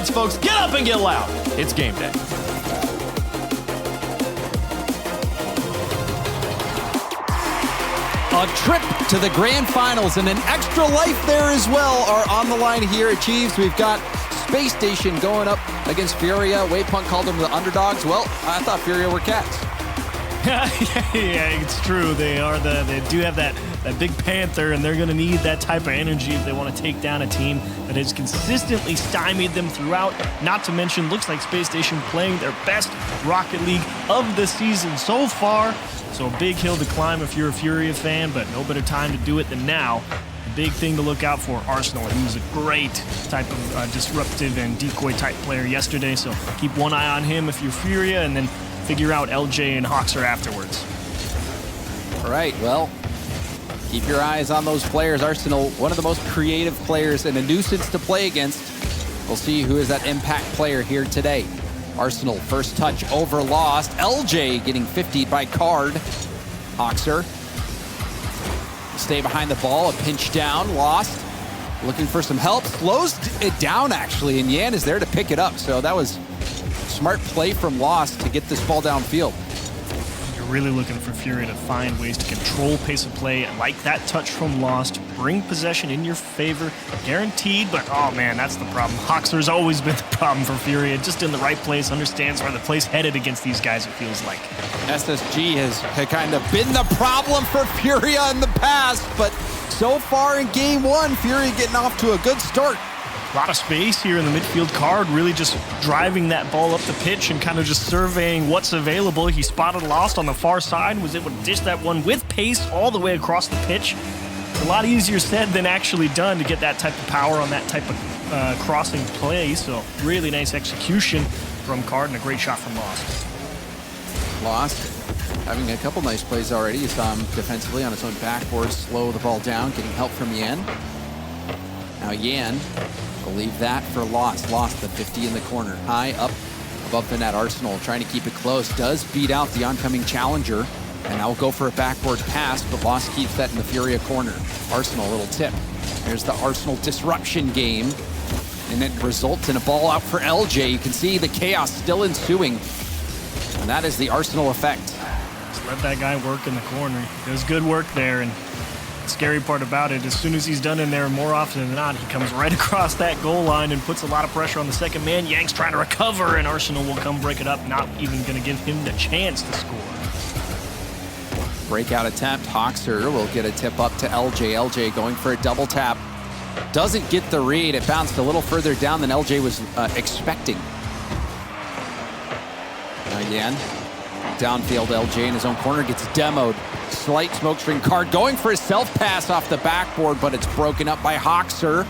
lights, folks. Get up and get loud. It's game day. A trip to the grand finals and an extra life there as well are on the line here at Chiefs. We've got Space Station going up against Furia. Waypunk called them the underdogs. Well, I thought Furia were cats. Yeah, it's true. They do have that big panther, and they're going to need that type of energy if they want to take down a team that has consistently stymied them throughout. Not to mention, looks like Space Station playing their best Rocket League of the season so far. So a big hill to climb if you're a Furia fan, but no better time to do it than now. The big thing to look out for, Arsenal. He was a great type of disruptive and decoy type player yesterday, so keep one eye on him if you're Furia, and then figure out LJ and Hoxer afterwards. All right, well, keep your eyes on those players. Arsenal, one of the most creative players and a nuisance to play against. We'll see who is that impact player here today. Arsenal, first touch over Lost. LJ getting 50'd by Card. Hoxer. Stay behind the ball, a pinch down, Lost. Looking for some help, slows it down actually, and Yan is there to pick it up. So that was smart play from Lost to get this ball downfield. You're really looking for Furia to find ways to control pace of play, like that touch from Lost, bring possession in your favor, guaranteed, but oh man, that's the problem. Hoxer's always been the problem for Furia, just in the right place, understands where the play's headed against these guys, it feels like. SSG has kind of been the problem for Furia in the past, but so far in game one, Furia getting off to a good start. A lot of space here in the midfield. Card really just driving that ball up the pitch and kind of just surveying what's available. He spotted Lost on the far side, was able to dish that one with pace all the way across the pitch. It's a lot easier said than actually done to get that type of power on that type of crossing play. So really nice execution from Card and a great shot from Lost. Lost having a couple nice plays already. You saw him defensively on his own backboard, slow the ball down, getting help from Yan. Now Yan will leave that for Lost. Lost the 50 in the corner. High up above the net. Arsenal trying to keep it close. Does beat out the oncoming challenger. And now will go for a backboard pass, but Lost keeps that in the Furia corner. Arsenal, a little tip. There's the Arsenal disruption game. And it results in a ball out for LJ. You can see the chaos still ensuing. And that is the Arsenal effect. Just let that guy work in the corner. He does good work there, and the scary part about it, as soon as he's done in there, more often than not, he comes right across that goal line and puts a lot of pressure on the second man. Yang's trying to recover, and Arsenal will come break it up, not even going to give him the chance to score. Breakout attempt. Hoxer will get a tip up to LJ. LJ going for a double tap. Doesn't get the read. It bounced a little further down than LJ was expecting. Again, downfield LJ in his own corner gets demoed. Slight smokescreen. Card going for a self pass off the backboard, but it's broken up by Hoxer.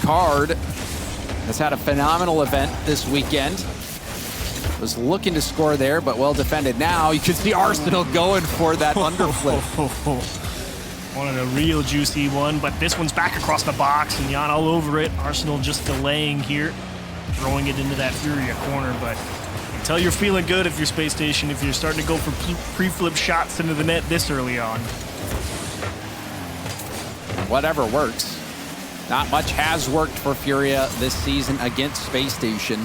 Card has had a phenomenal event this weekend. Was looking to score there, but well defended. Now you can see Arsenal going for that underflip. Wanted a real juicy one, but this one's back across the box and Yan all over it. Arsenal just delaying here, throwing it into that Furia corner, but until you're feeling good if you're Space Station, if you're starting to go for pre-flip shots into the net this early on. Whatever works. Not much has worked for Furia this season against Space Station.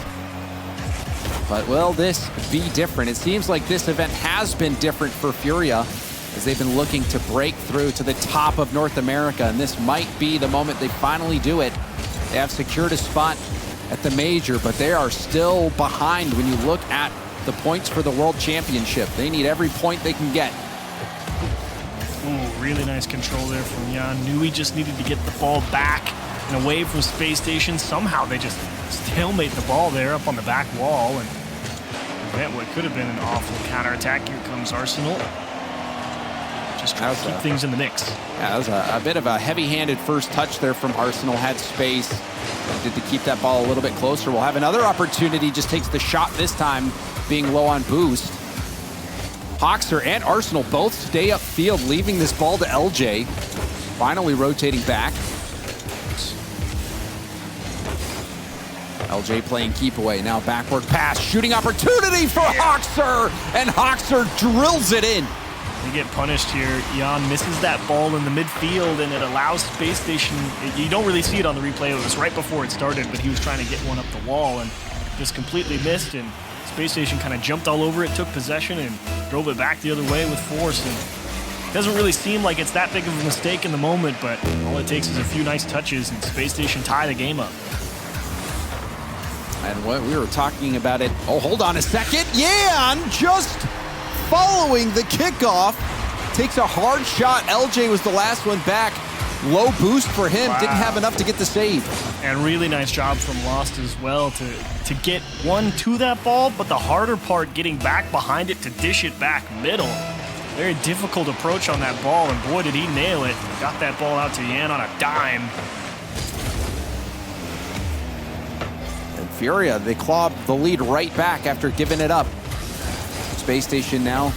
But will this be different? It seems like this event has been different for Furia as they've been looking to break through to the top of North America, and this might be the moment they finally do it. They have secured a spot at the major, but they are still behind when you look at the points for the World Championship. They need every point they can get. Ooh, really nice control there from Yan. Knew he just needed to get the ball back and away from Space Station. Somehow they just stalemate the ball there up on the back wall and prevent what could have been an awful counterattack. Here comes Arsenal. Just trying to keep things in the mix. Yeah, that was a bit of a heavy-handed first touch there from Arsenal. Had space. Did to keep that ball a little bit closer. We'll have another opportunity. Just takes the shot this time, being low on boost. Hoxer and Arsenal both stay upfield, leaving this ball to LJ. Finally rotating back. LJ playing keep away. Now backward pass. Shooting opportunity for Hoxer. And Hoxer drills it in. They get punished here. Jan misses that ball in the midfield, and it allows Space Station. You don't really see it on the replay. It was right before it started, but he was trying to get one up the wall and just completely missed. And Space Station kind of jumped all over it, took possession, and drove it back the other way with force. And it doesn't really seem like it's that big of a mistake in the moment, but all it takes is a few nice touches, and Space Station tie the game up. And what we were talking about it. Oh, hold on a second. Yan just following the kickoff takes a hard shot. LJ was the last one back. Low boost for him. Wow. Didn't have enough to get the save. And really nice job from Lost as well to get one to that ball, but the harder part getting back behind it to dish it back middle. Very difficult approach on that ball, and boy, did he nail it. Got that ball out to Yan on a dime. Furia, they clawed the lead right back after giving it up. Space Station now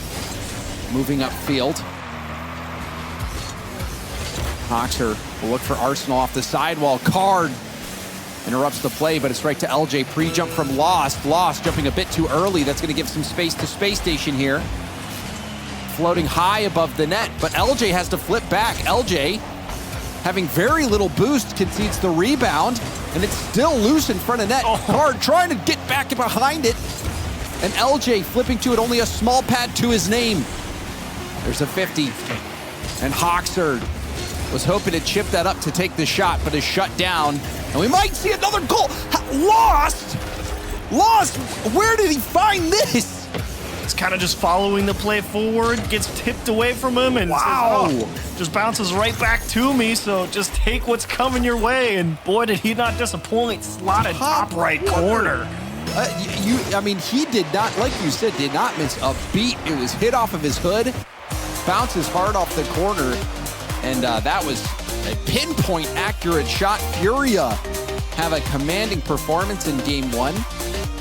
moving upfield. Hoxer will look for Arsenal off the sidewall. Card interrupts the play, but it's right to LJ. Pre-jump from Lost. Lost jumping a bit too early. That's going to give some space to Space Station here. Floating high above the net, but LJ has to flip back. LJ, having very little boost, concedes the rebound, and it's still loose in front of net. Card trying to get back behind it, and LJ flipping to it, only a small pad to his name. There's a 50, and Hoxer was hoping to chip that up to take the shot, but is shut down, and we might see another goal. Lost, where did he find this? It's kind of just following the play forward, gets tipped away from him, and wow, says, oh, just bounces right back to me, so just take what's coming your way. And boy, did he not disappoint. Slotted top right corner. I mean, he did not, like you said, did not miss a beat. It was hit off of his hood, bounces hard off the corner, and that was a pinpoint accurate shot. Furia have a commanding performance in game one.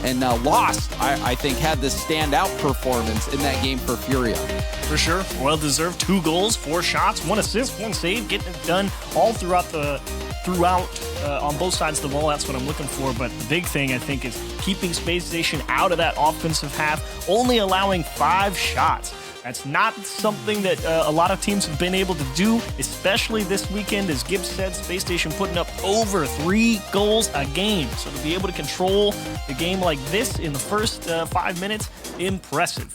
And Lost, I think, had the standout performance in that game for Furia. For sure. Well-deserved. 2 goals, 4 shots, 1 assist, 1 save, getting it done all throughout on both sides of the ball. That's what I'm looking for. But the big thing, I think, is keeping Space Station out of that offensive half, only allowing 5 shots. That's not something that a lot of teams have been able to do, especially this weekend. As Gibbs said, Space Station putting up over 3 goals a game. So to be able to control the game like this in the first 5 minutes, impressive.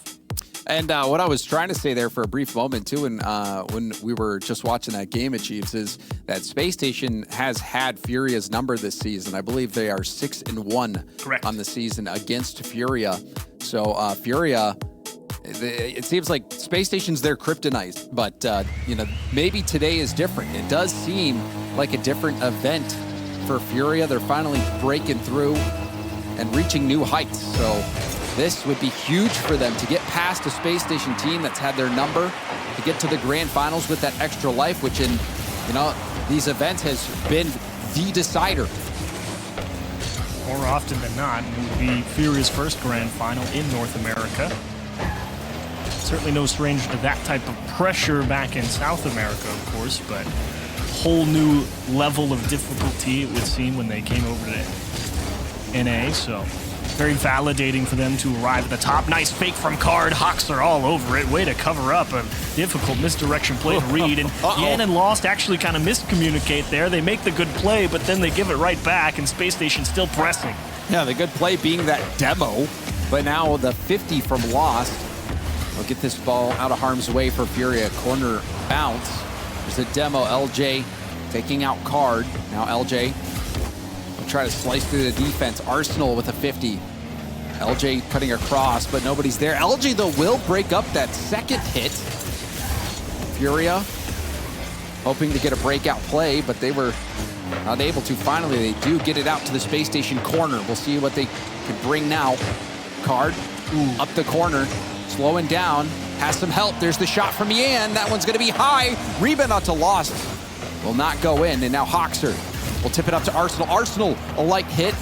And what I was trying to say there for a brief moment, too, and when we were just watching that game at Chiefs, is that Space Station has had Furia's number this season. I believe they are 6-1 Correct. On the season against Furia. So Furia, it seems like Space Station's their kryptonite, but maybe today is different. It does seem like a different event for Furia. They're finally breaking through and reaching new heights. So this would be huge for them to get past a Space Station team that's had their number, to get to the grand finals with that extra life, which in these events has been the decider. More often than not, it would be Furia's first grand final in North America. Certainly no stranger to that type of pressure back in South America, of course, but whole new level of difficulty, it would seem, when they came over to NA, so very validating for them to arrive at the top. Nice fake from Card. Hoxer all over it. Way to cover up a difficult misdirection play to read. And Yan and Lost actually kind of miscommunicate there. They make the good play, but then they give it right back, and Space Station still pressing. Yeah, the good play being that demo, but now the 50 from Lost will get this ball out of harm's way for Furia. Corner bounce. There's a demo. LJ taking out Card. Now LJ will try to slice through the defense. Arsenal with a 50. LJ cutting across, but nobody's there. LJ, though, will break up that second hit. Furia hoping to get a breakout play, but they were not able to. Finally, they do get it out to the Space Station corner. We'll see what they can bring now. Card up the corner, slowing down, has some help. There's the shot from Yan. That one's going to be high. Rebound out to Lost. Will not go in, and now Hoxer will tip it up to Arsenal. Arsenal, a light hit.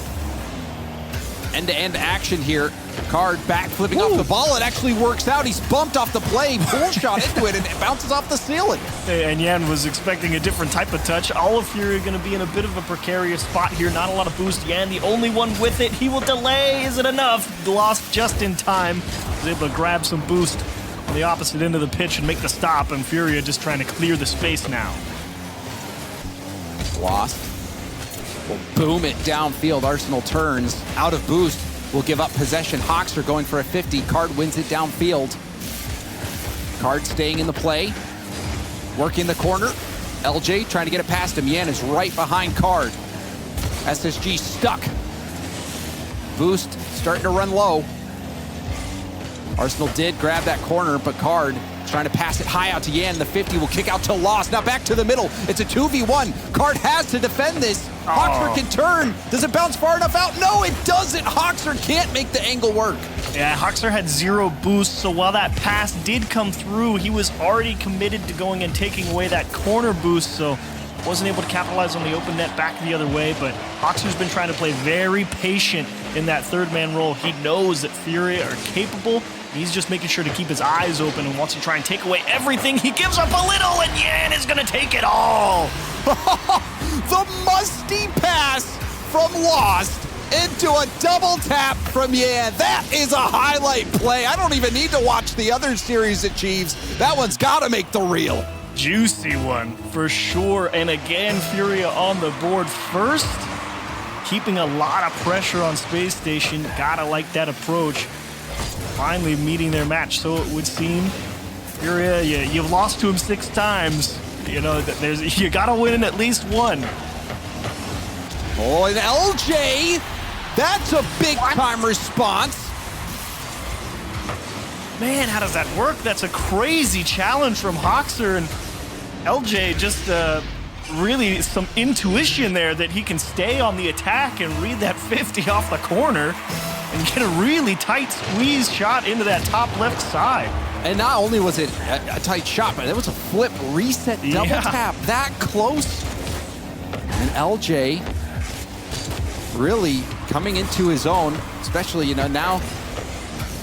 End-to-end action here. Card back flipping off the ball. It actually works out. He's bumped off the play, pull shot into it, and it bounces off the ceiling. And Yan was expecting a different type of touch. All of Furia going to be in a bit of a precarious spot here. Not a lot of boost. Yan, the only one with it. He will delay. Is it enough? Lost just in time. Was able to grab some boost on the opposite end of the pitch and make the stop, and Furia just trying to clear the space now. Lost. Will boom it downfield. Arsenal turns out of boost. Will give up possession. Hawks are going for a 50. Card wins it downfield. Card staying in the play. Working the corner. LJ trying to get it past him. Yan is right behind Card. SSG stuck. Boost starting to run low. Arsenal did grab that corner, but Card trying to pass it high out to Yan. The 50 will kick out to Lost. Now back to the middle. It's a 2v1. Card has to defend this. Hawkser can turn. Does it bounce far enough out? No, it doesn't. Hawkser can't make the angle work. Yeah, Hawkser had 0 boost, so while that pass did come through, he was already committed to going and taking away that corner boost, so wasn't able to capitalize on the open net back the other way, but Hawkser's been trying to play very patient in that third man role. He knows that Furia are capable. He's just making sure to keep his eyes open and wants to try and take away everything. He gives up a little, and Yan is going to take it all. The musty pass from Lost into a double tap from Yan. That is a highlight play. I don't even need to watch the other series it Chiefs. That one's got to make the reel. Juicy one, for sure. And again, Furia on the board first. Keeping a lot of pressure on Space Station. Gotta like that approach. Finally meeting their match, so it would seem. Furia, you've lost to him 6 times. You know, you gotta win in at least one. Oh, and LJ, that's a big-time response. Man, how does that work? That's a crazy challenge from Hawkser, and LJ just really some intuition there that he can stay on the attack and read that 50 off the corner and get a really tight squeeze shot into that top left side. And not only was it a tight shot, but it was a flip reset double tap that close. And LJ really coming into his own, especially, you know, now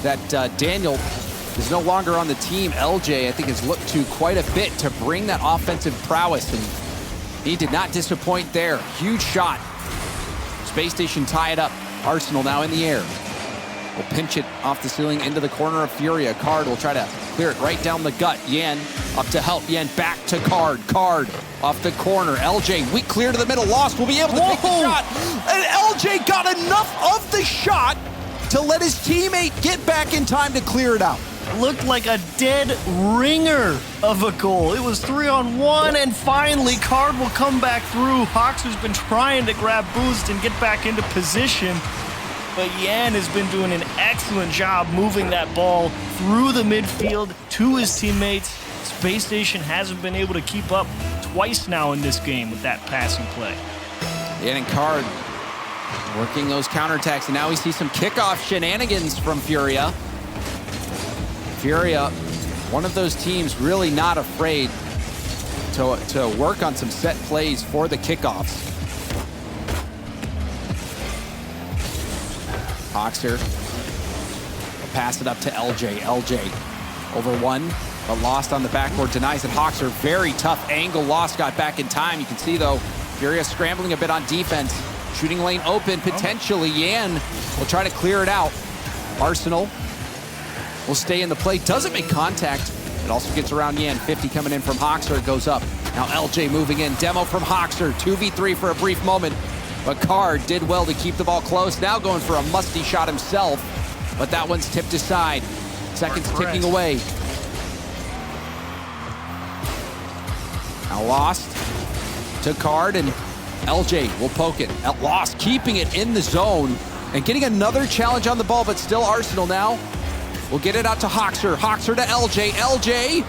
that Daniel is no longer on the team. LJ, I think, has looked to quite a bit to bring that offensive prowess, and he did not disappoint there. Huge shot. Space Station tie it up. Arsenal now in the air. Will pinch it off the ceiling into the corner of Furia. Card will try to clear it right down the gut. Yan up to help. Yan back to Card. Card off the corner. LJ, weak clear to the middle. Lost will be able to take the shot. And LJ got enough of the shot to let his teammate get back in time to clear it out. Looked like a dead ringer of a goal. It was 3-on-1, and finally Card will come back through. Hawkser's been trying to grab boost and get back into position, but Yan has been doing an excellent job moving that ball through the midfield to his teammates. Space Station hasn't been able to keep up twice now in this game with that passing play. Yan and Card working those counterattacks, and now we see some kickoff shenanigans from Furia. Furia, one of those teams really not afraid to work on some set plays for the kickoffs. Hawkser will pass it up to LJ. LJ over one, but Lost on the backboard denies it. Hawkser, very tough angle. Lost got back in time. You can see, though, Furia scrambling a bit on defense. Shooting lane open, potentially. Yan will try to clear it out. Arsenal will stay in the play, doesn't make contact. It also gets around Yan. 50 coming in from Hawkser, it goes up. Now LJ moving in, demo from Hawkser, 2v3 for a brief moment. But Card did well to keep the ball close. Now going for a musty shot himself, but that one's tipped aside. Seconds ticking away. Now Lost to Card, and LJ will poke it. Lost keeping it in the zone and getting another challenge on the ball, but still Arsenal now. We'll get it out to Hawkser. Hawkser to LJ. LJ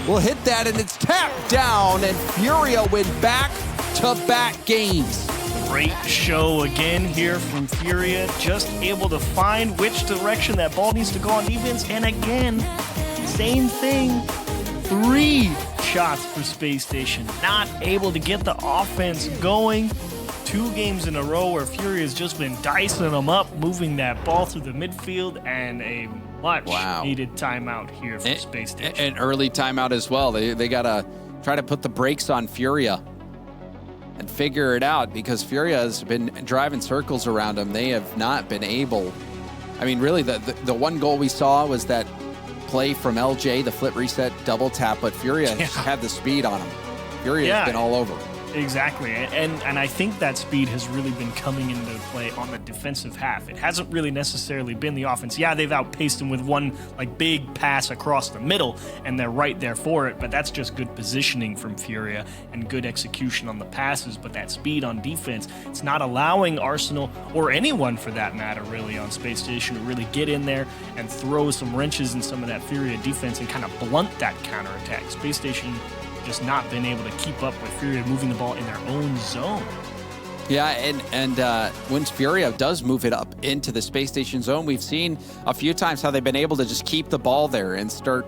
will hit that, and it's tapped down, and Furia win back-to-back games. Great show again here from Furia. Just able to find which direction that ball needs to go on defense. And again, same thing. 3 shots for Space Station. Not able to get the offense going. 2 games in a row where Furia has just been dicing them up, moving that ball through the midfield, and a much needed timeout here for Space Station. An early timeout as well. They got to try to put the brakes on Furia and figure it out, because Furia has been driving circles around them. They have not been able. I mean, really, the one goal we saw was that play from LJ, the flip reset double tap, but Furia had the speed on him. Furia's been all over. Exactly, and I think that speed has really been coming into play on the defensive half. It hasn't really necessarily been the offense. Yeah, they've outpaced him with one like big pass across the middle, and they're right there for it, but that's just good positioning from Furia and good execution on the passes. But that speed on defense, it's not allowing Arsenal, or anyone for that matter really on Space Station, to really get in there and throw some wrenches in some of that Furia defense and kind of blunt that counterattack. Space Station just not been able to keep up with Furia moving the ball in their own zone. Yeah, and when Furia does move it up into the Space Station zone, we've seen a few times how they've been able to just keep the ball there and start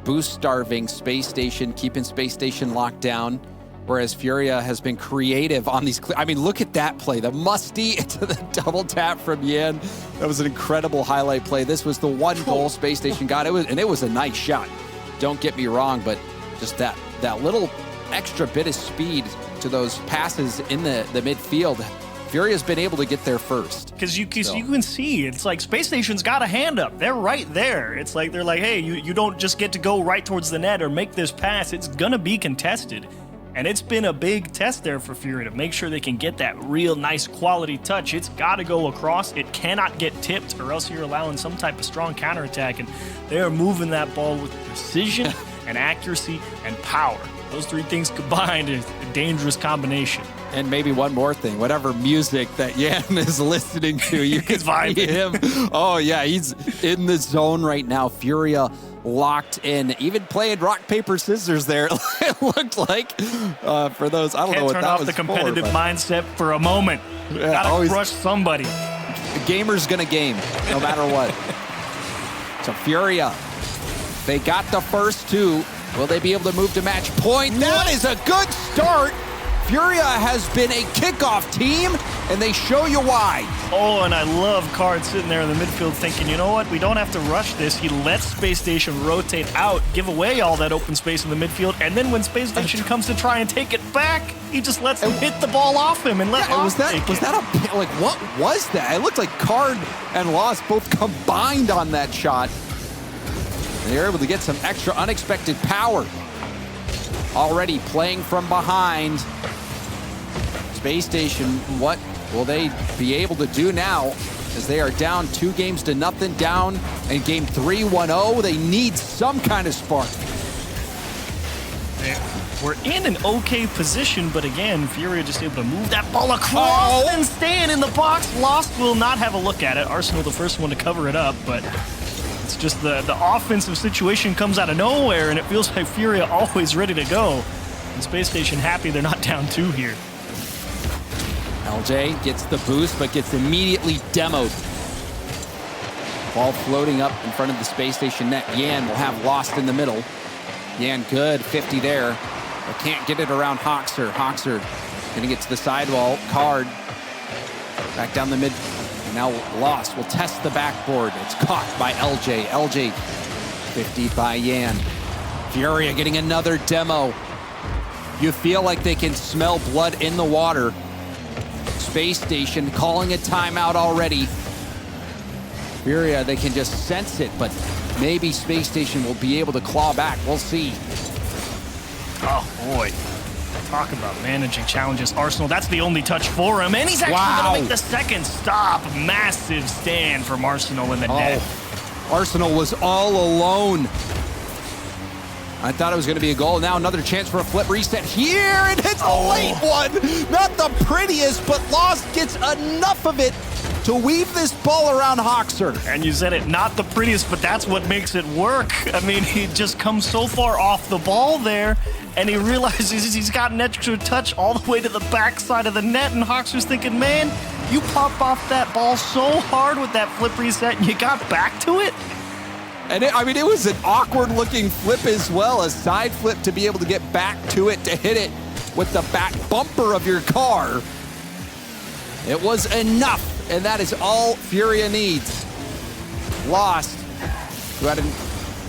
boost-starving Space Station, keeping Space Station locked down, whereas Furia has been creative on these. I mean, look at that play. The musty into the double tap from Yan. That was an incredible highlight play. This was the one goal Space Station got. It was a nice shot. Don't get me wrong, but just that little extra bit of speed to those passes in the midfield, Furia's been able to get there first. Because you can see, it's like Space Station's got a hand up. They're right there. It's like they're like, hey, you don't just get to go right towards the net or make this pass. It's going to be contested. And it's been a big test there for Furia to make sure they can get that real nice quality touch. It's got to go across. It cannot get tipped, or else you're allowing some type of strong counterattack. And they are moving that ball with precision and accuracy and power. Those three things combined is a dangerous combination. And maybe one more thing, whatever music that Yan is listening to, you can see him. Oh yeah, he's in the zone right now. Furia locked in, even playing rock, paper, scissors there. It looked like for those, I don't know what that was for. Can't turn off the competitive mindset for a moment. Yeah, gotta crush somebody. The gamer's gonna game, no matter what. So Furia, they got the first two. Will they be able to move to match point? That is a good start. Furia has been a kickoff team, and they show you why. Oh, and I love Card sitting there in the midfield thinking, you know what, we don't have to rush this. He lets Space Station rotate out, give away all that open space in the midfield, and then when Space Station comes to try and take it back, he just lets him hit the ball off him and let Lost take it. Was that what was that? It looked like Card and Lost both combined on that shot. They're able to get some extra unexpected power. Already playing from behind. Space Station, what will they be able to do now as they are down 2-0 down in game 3, 1-0? They need some kind of spark. We're in an okay position, but again, Furia just able to move that ball across and staying in the box. Lost will not have a look at it. Arsenal the first one to cover it up, but it's just the offensive situation comes out of nowhere, and it feels like Furia always ready to go. And Space Station happy they're not down 2 here. LJ gets the boost, but gets immediately demoed. Ball floating up in front of the Space Station net. Yan will have Lost in the middle. Yan good, 50 there, but can't get it around Hoxer. Hoxer gonna get to the sidewall. Card back down the mid. Now Lost will test the backboard. It's caught by LJ. LJ 50 by Yan. Furia getting another demo. You feel like they can smell blood in the water. Space Station calling a timeout already. Furia, they can just sense it, but maybe Space Station will be able to claw back. We'll see. Oh boy. Talk about managing challenges. Arsenal, that's the only touch for him, and he's actually going to make the second stop. Massive stand from Arsenal in the net. Arsenal was all alone. I thought it was going to be a goal. Now another chance for a flip reset here, and it's a late one. Not the prettiest, but Lost gets enough of it to weave this ball around Hoxer. And you said it, not the prettiest, but that's what makes it work. I mean, he just comes so far off the ball there, and he realizes he's got an extra touch all the way to the backside of the net, and Hoxer's thinking, man, you popped off that ball so hard with that flip reset, and you got back to it? And it was an awkward-looking flip as well, a side flip to be able to get back to it, to hit it with the back bumper of your car. It was enough, and that is all Furia needs. Lost, who had,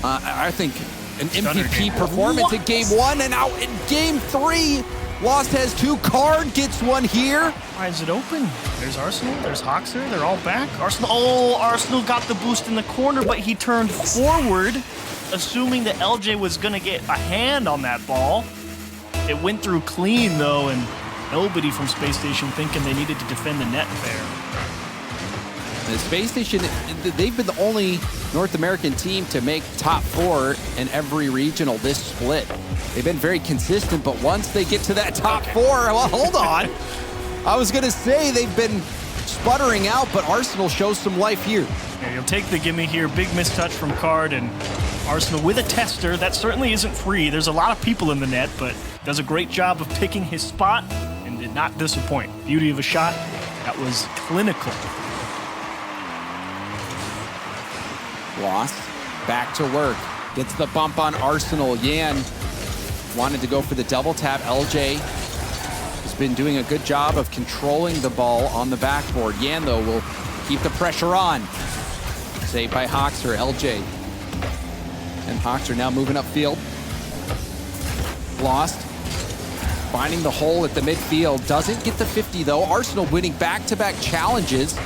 I think, an MVP performance in game 1, and now in game 3, Lost has 2. Card gets 1 here. Why is it open? There's Arsenal, there's Hoxer, they're all back. Arsenal got the boost in the corner, but he turned forward. assuming that LJ was going to get a hand on that ball. It went through clean, though, and nobody from Space Station thinking they needed to defend the net there. The Space Station, they've been the only North American team to make top 4 in every regional this split. They've been very consistent, but once they get to that top 4, well, hold on. I was going to say they've been sputtering out, but Arsenal shows some life here. Yeah, you'll take the gimme here. Big mistouch from Card, and Arsenal with a tester. That certainly isn't free. There's a lot of people in the net, but does a great job of picking his spot and did not disappoint. Beauty of a shot. That was clinical. Lost. Back to work. Gets the bump on Arsenal. Yan wanted to go for the double tap. LJ has been doing a good job of controlling the ball on the backboard. Yan, though, will keep the pressure on. Saved by Hoxer. LJ. And Hoxer now moving upfield. Lost. Finding the hole at the midfield. Doesn't get the 50, though. Arsenal winning back-to-back challenges.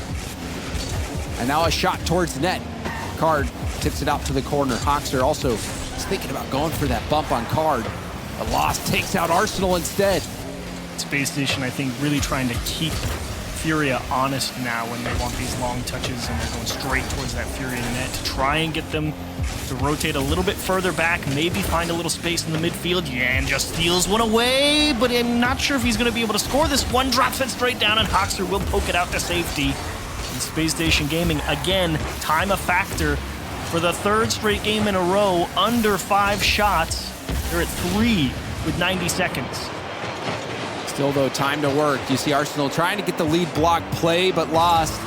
And now a shot towards net. Card tips it out to the corner. Hoxer also is thinking about going for that bump on Card. A loss takes out Arsenal instead. Space Station, I think, really trying to keep Furia honest now when they want these long touches and they're going straight towards that Furia net to try and get them to rotate a little bit further back, maybe find a little space in the midfield. Yan just steals one away, but I'm not sure if he's going to be able to score this one. Drops it straight down, and Hoxer will poke it out to safety. And Space Station Gaming, again, time a factor. For the 3rd straight game in a row, under 5 shots. They're at 3 with 90 seconds. Still, though, time to work. You see Arsenal trying to get the lead block play, but lost.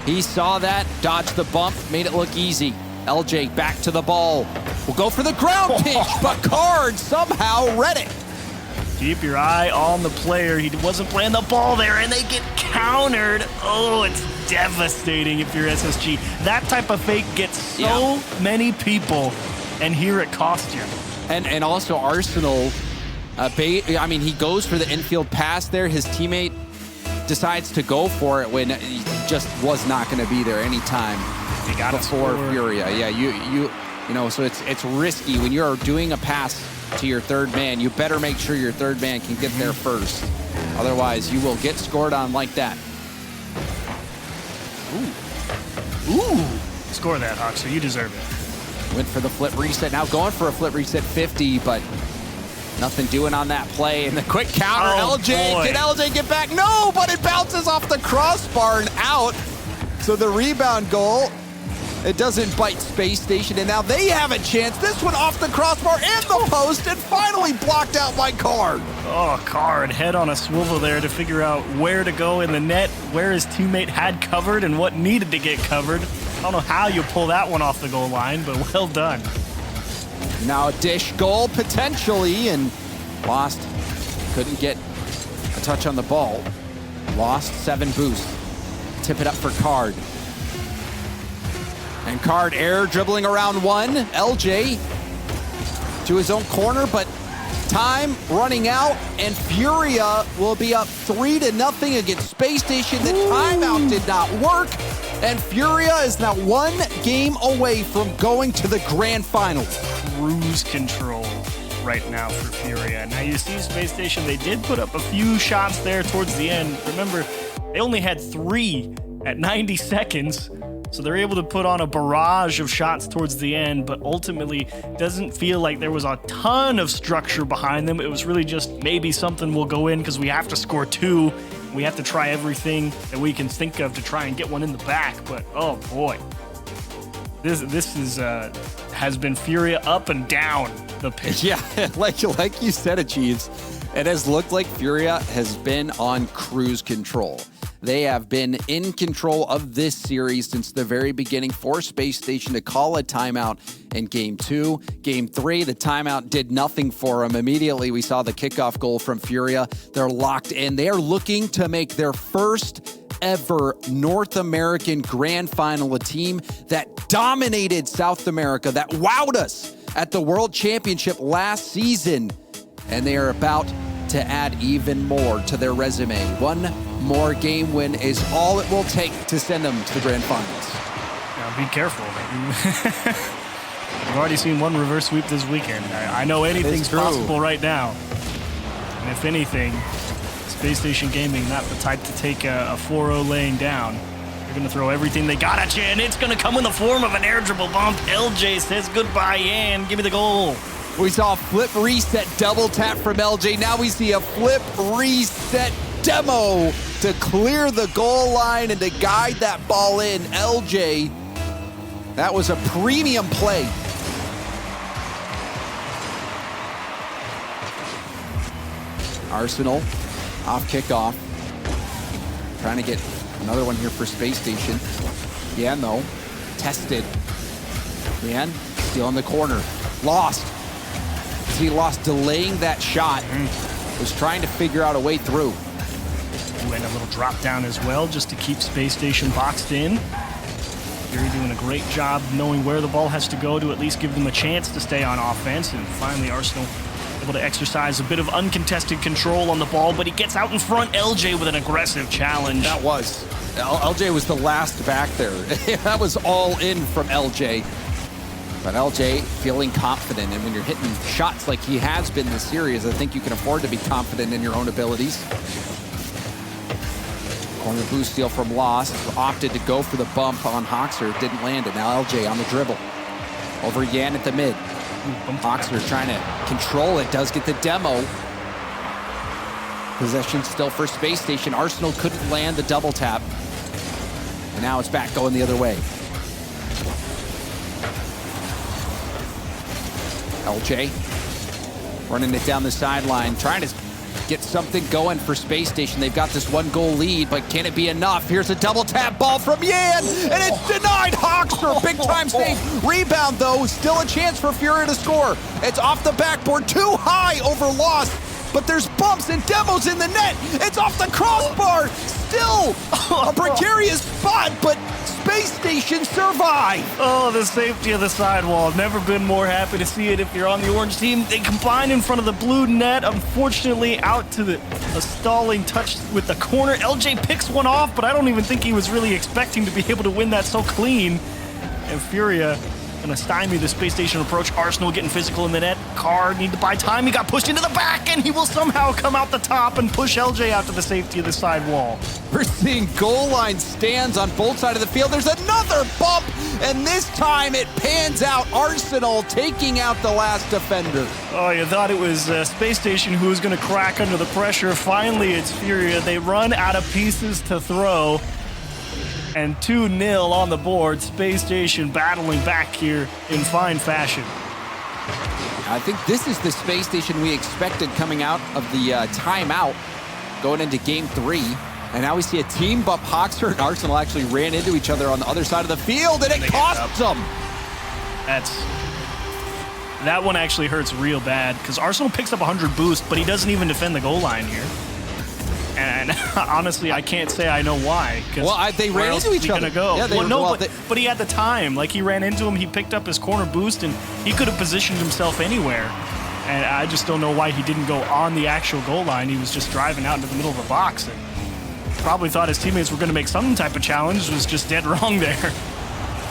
He saw that, dodged the bump, made it look easy. LJ back to the ball. Will go for the ground pitch, but Card somehow read it. Keep your eye on the player. He wasn't playing the ball there, and they get countered. Oh, it's devastating if you're SSG. That type of fake gets so many people, and here it costs you. And also Arsenal, I mean, he goes for the infield pass there. His teammate decides to go for it when he just was not going to be there anytime before Furia. Yeah, you know, so it's risky when you're doing a pass to your 3rd man. You better make sure your 3rd man can get there first. Otherwise, you will get scored on like that. Ooh. Score that, Hoxer. You deserve it. Went for the flip reset. Now going for a flip reset 50, but nothing doing on that play. And the quick counter, LJ. Boy. Can LJ get back? No, but it bounces off the crossbar and out. So the rebound goal, it doesn't bite Space Station, and now they have a chance. This one off the crossbar and the post, and finally blocked out by Card. Oh, Card, head on a swivel there to figure out where to go in the net, where his teammate had covered and what needed to get covered. I don't know how you pull that one off the goal line, but well done. Now a dish goal potentially, and lost. Couldn't get a touch on the ball. Lost 7 boost. Tip it up for Card. And Card air dribbling around 1. LJ to his own corner, but time running out, and Furia will be up 3-0 against Space Station. The timeout did not work, and Furia is now 1 game away from going to the grand finals. Cruise control right now for Furia. Now you see Space Station, they did put up a few shots there towards the end. Remember, they only had 3 at 90 seconds. So they're able to put on a barrage of shots towards the end, but ultimately doesn't feel like there was a ton of structure behind them. It was really just maybe something will go in because we have to score 2. We have to try everything that we can think of to try and get one in the back. But oh boy, this is has been Furia up and down the pitch. Yeah, like you said, Achieves, it has looked like Furia has been on cruise control. They have been in control of this series since the very beginning. For Space Station to call a timeout in Game 2. Game 3, the timeout did nothing for them. Immediately, we saw the kickoff goal from Furia. They're locked in. They are looking to make their first ever North American Grand Final, a team that dominated South America, that wowed us at the World Championship last season. And they are about to add even more to their resume. 1 more game win is all it will take to send them to the grand finals. Now be careful. We've already seen one reverse sweep this weekend. I know anything's possible right now. And if anything, Space Station Gaming not the type to take a 4-0 laying down. They're going to throw everything they got at you, and it's going to come in the form of an air dribble bump. LJ says goodbye, and give me the goal. We saw a flip reset double tap from LJ. Now we see a flip reset demo to clear the goal line and to guide that ball in. LJ, that was a premium play. Arsenal off kickoff. Trying to get another one here for Space Station. Yan, though, tested. Yan, still in the corner. Lost. He lost delaying that shot. Was trying to figure out a way through. And a little drop down as well, just to keep Space Station boxed in. Fury doing a great job knowing where the ball has to go to at least give them a chance to stay on offense. And finally, Arsenal able to exercise a bit of uncontested control on the ball, but he gets out in front. LJ with an aggressive challenge. That was. LJ was the last back there. That was all in from LJ. But LJ feeling confident, and when you're hitting shots like he has been this series, I think you can afford to be confident in your own abilities. Corner boost steal from Lost, opted to go for the bump on Hoxer, didn't land it. Now LJ on the dribble. Over Yan at the mid. Hoxer trying to control it, does get the demo. Possession still for Space Station. Arsenal couldn't land the double tap. And now it's back going the other way. LJ running it down the sideline, trying to get something going for Space Station. They've got this 1-goal lead, but can it be enough? Here's a double tap ball from Yan, and it's denied. Hoxer, big time save. Rebound though, still a chance for Furia to score. It's off the backboard, too high over Lost, but there's bumps and demos in the net. It's off the crossbar, still a precarious spot, but Space Station survived. Oh, the safety of the sidewall. Never been more happy to see it if you're on the orange team. They combine in front of the blue net. Unfortunately, out to a stalling touch with the corner. LJ picks one off, but I don't even think he was really expecting to be able to win that so clean. And Furia gonna stymie the Space Station approach. Arsenal getting physical in the net. Card need to buy time. He got pushed into the back, and he will somehow come out the top and push LJ out to the safety of the sidewall. We're seeing goal line stands on both sides of the field. There's another bump, and this time it pans out. Arsenal taking out the last defender. Oh, you thought it was Space Station who was going to crack under the pressure. Finally, it's Furia. They run out of pieces to throw. And 2-0 on the board. Space Station battling back here in fine fashion. I think this is the Space Station we expected coming out of the timeout going into Game 3. And now we see a team bump. Hoxer and Arsenal actually ran into each other on the other side of the field, and it costs them. That one actually hurts real bad because Arsenal picks up 100 boost, but he doesn't even defend the goal line here. And honestly, I can't say I know why. Well, they ran into each other. Go? Yeah, but he had the time. Like, he ran into him, he picked up his corner boost, and he could have positioned himself anywhere. And I just don't know why he didn't go on the actual goal line. He was just driving out into the middle of the box. And probably thought his teammates were going to make some type of challenge. Was just dead wrong there.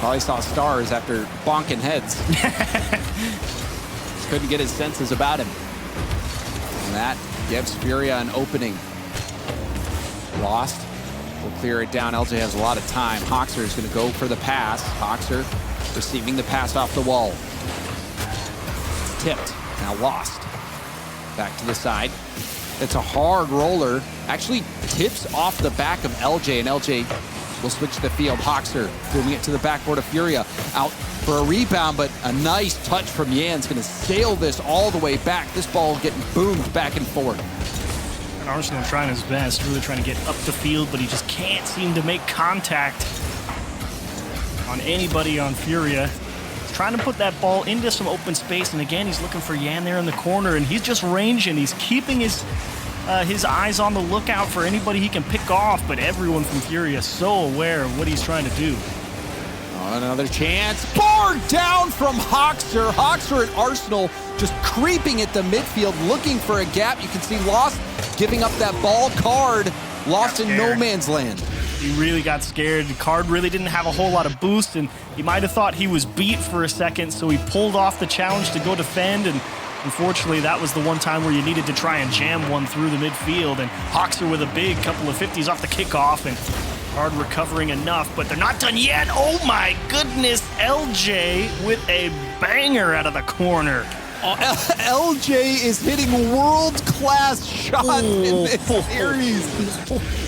Probably saw stars after bonking heads. Couldn't get his senses about him. And that gives Furia an opening. Lost. We'll clear it down. LJ has a lot of time. Hoxer is going to go for the pass. Hoxer receiving the pass off the wall. It's tipped. Now Lost. Back to the side. It's a hard roller. Actually tips off the back of LJ, and LJ will switch the field. Hoxer moving it to the backboard of Furia. Out for a rebound, but a nice touch from Yan's going to sail this all the way back. This ball getting boomed back and forth. And Arsenal trying his best, really trying to get up the field, but he just can't seem to make contact on anybody on Furia. He's trying to put that ball into some open space, and again, he's looking for Yan there in the corner, and he's just ranging. He's keeping his eyes on the lookout for anybody he can pick off, but everyone from Furia is so aware of what he's trying to do. Another chance. Barred down from Hoxer. Hoxer and Arsenal just creeping at the midfield, looking for a gap. You can see Lost giving up that ball. Card lost in no man's land. He really got scared. Card really didn't have a whole lot of boost, and he might have thought he was beat for a second, so he pulled off the challenge to go defend, and unfortunately, that was the one time where you needed to try and jam one through the midfield, and Hoxer with a big couple of 50s off the kickoff, and Card recovering enough, but they're not done yet. Oh my goodness, LJ with a banger out of the corner. LJ is hitting world-class shots in this series.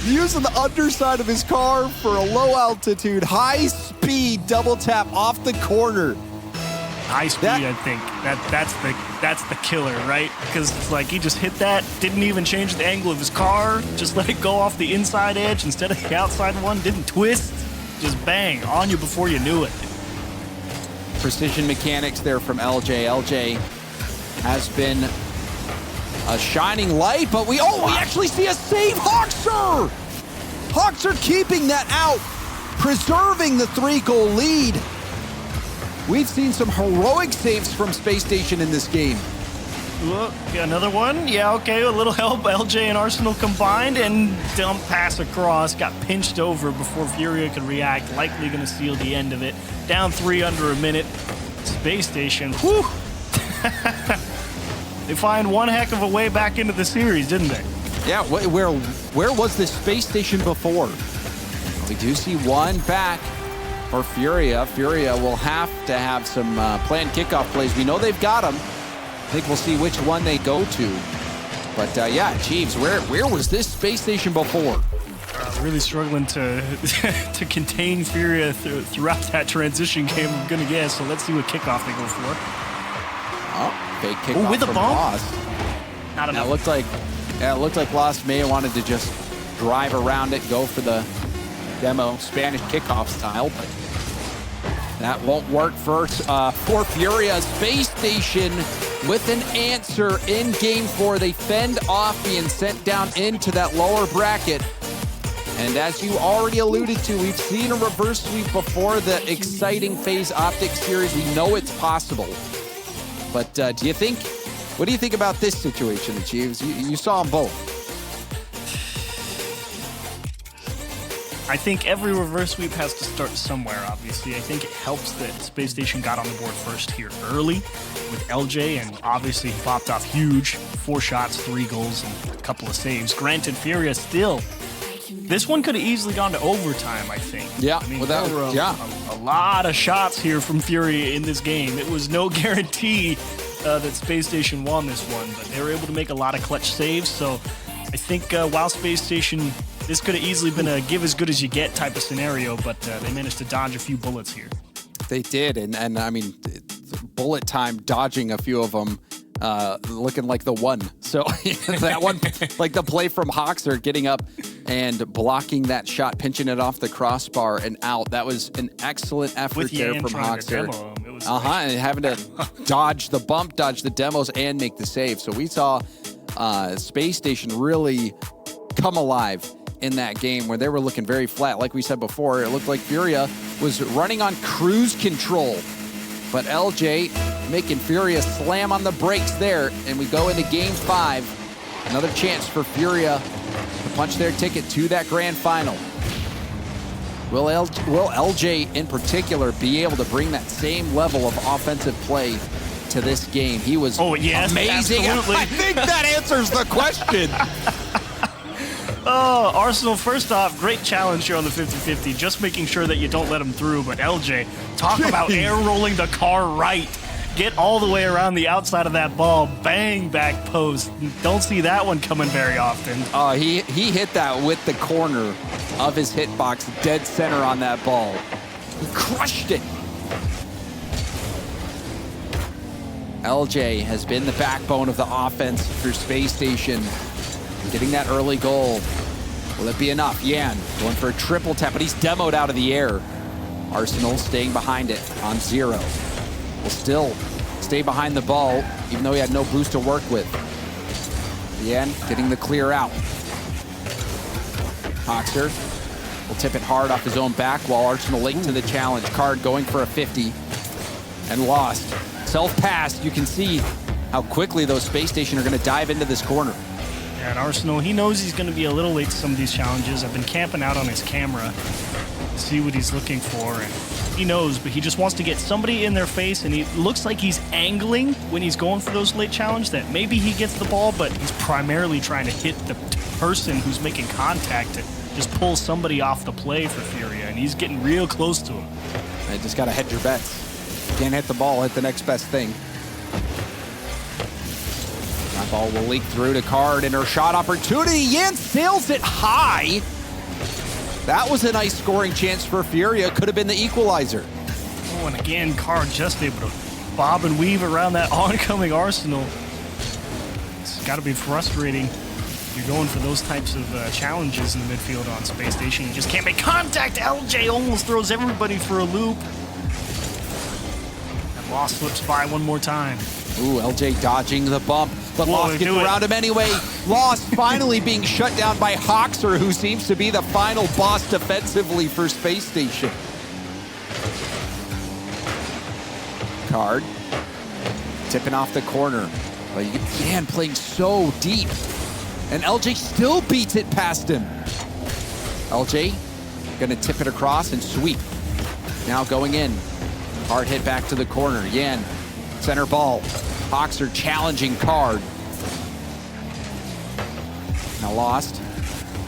Using the underside of his car for a low-altitude, high-speed double tap off the corner. High speed, I think. That's the killer, right? Because it's like he just hit that, didn't even change the angle of his car, just let it go off the inside edge instead of the outside one, didn't twist, just bang, on you before you knew it. Precision mechanics there from LJ. LJ has been a shining light, but we actually see a save. Hoxer! Hoxer keeping that out, preserving the 3-goal lead. We've seen some heroic saves from Space Station in this game. Look, another one. Yeah, okay, a little help. LJ and Arsenal combined, and dump pass across. Got pinched over before Furia could react. Likely going to seal the end of it. Down 3 under a minute. Space Station, whew. They find one heck of a way back into the series, didn't they? Yeah, where was this Space Station before? We do see one back for Furia. Furia will have to have some planned kickoff plays. We know they've got them. I think we'll see which one they go to. But yeah, Chiefs, where was this Space Station before? Really struggling to to contain Furia throughout that transition game, I'm gonna guess. So let's see what kickoff they go for. Oh, fake kickoff with a from bump. Lost. Not enough. It looked like Lost may have wanted to just drive around it, go for the demo Spanish kickoff style, but that won't work for Furia. Space Station with an answer in Game 4. They fend off being sent down into that lower bracket. And as you already alluded to, we've seen a reverse sweep before the exciting Phase Optics series. We know it's possible. But what do you think about this situation, Achieves? You saw them both. I think every reverse sweep has to start somewhere, obviously. I think it helps that Space Station got on the board first here early with LJ, and obviously he popped off huge. 4 shots, 3 goals, and a couple of saves. Granted, Furia still, this one could have easily gone to overtime, I think. Yeah, I mean, there were a lot of shots here from Furia in this game. It was no guarantee that Space Station won this one, but they were able to make a lot of clutch saves, so I think while Space Station, this could have easily been a give as good as you get type of scenario, but they managed to dodge a few bullets here. They did, and I mean, bullet time dodging a few of them, looking like the one. So that one, like the play from Hoxer getting up and blocking that shot, pinching it off the crossbar and out. That was an excellent effort there from Hoxer. And having to dodge the bump, dodge the demos, and make the save. So we saw Space Station really come alive in that game where they were looking very flat. Like we said before, it looked like Furia was running on cruise control. But LJ making Furia slam on the brakes there, and we go into Game 5. Another chance for Furia to punch their ticket to that grand final. Will LJ in particular be able to bring that same level of offensive play to this game? He was amazing. Absolutely. I think that answers the question. Oh, Arsenal, first off, great challenge here on the 50-50, just making sure that you don't let him through. But LJ, talk about air rolling the car right. Get all the way around the outside of that ball, bang, back post. Don't see that one coming very often. He hit that with the corner of his hitbox, dead center on that ball. He crushed it. LJ has been the backbone of the offense for Space Station. Getting that early goal. Will it be enough? Yan going for a triple tap, but he's demoed out of the air. Arsenal staying behind it on 0. Will still stay behind the ball, even though he had no boost to work with. Yan getting the clear out. Hoxer will tip it hard off his own back while Arsenal late to the challenge. Card going for a 50 and lost. Self-pass, you can see how quickly those Space Station are going to dive into this corner. And Arsenal, he knows he's going to be a little late to some of these challenges. I've been camping out on his camera to see what he's looking for, and he knows, but he just wants to get somebody in their face, and he looks like he's angling when he's going for those late challenges that maybe he gets the ball, but he's primarily trying to hit the person who's making contact to just pull somebody off the play for Furia, and he's getting real close to him. I just got to hedge your bets. Can't hit the ball, hit the next best thing. That ball will leak through to Card, and her shot opportunity. Yan sails it high. That was a nice scoring chance for Furia. Could have been the equalizer. Oh, and again, Card just able to bob and weave around that oncoming Arsenal. It's got to be frustrating. You're going for those types of challenges in the midfield on Space Station. You just can't make contact. LJ almost throws everybody for a loop. And Lost slips by one more time. Ooh, LJ dodging the bump, but Lost getting around him anyway. Lost finally being shut down by Hoxer, who seems to be the final boss defensively for Space Station. Card tipping off the corner, but Yan playing so deep, and LJ still beats it past him. LJ gonna tip it across and sweep. Now going in, hard hit back to the corner. Yan, center ball. Hoxer challenging Card. Now Lost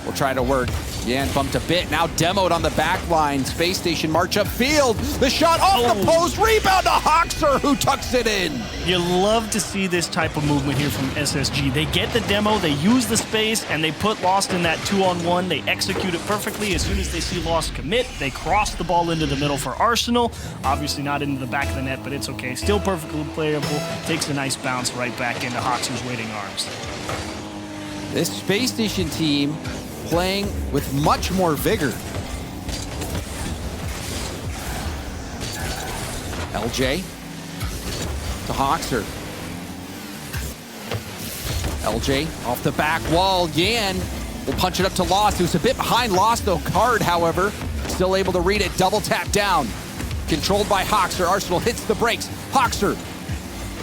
will try to work. Yan bumped a bit, now demoed on the back line. Space Station march upfield. The shot off the post, rebound to Hoxer, who tucks it in. You love to see this type of movement here from SSG. They get the demo, they use the space, and they put Lost in that 2-on-1. They execute it perfectly. As soon as they see Lost commit, they cross the ball into the middle for Arsenal. Obviously not into the back of the net, but it's okay. Still perfectly playable. Takes a nice bounce right back into Hoxer's waiting arms. This Space Station team playing with much more vigor. LJ to Hoxer. LJ off the back wall. Yan will punch it up to Lost, who's a bit behind Lost though. Card, however, still able to read it. Double tap down. Controlled by Hoxer. Arsenal hits the brakes. Hoxer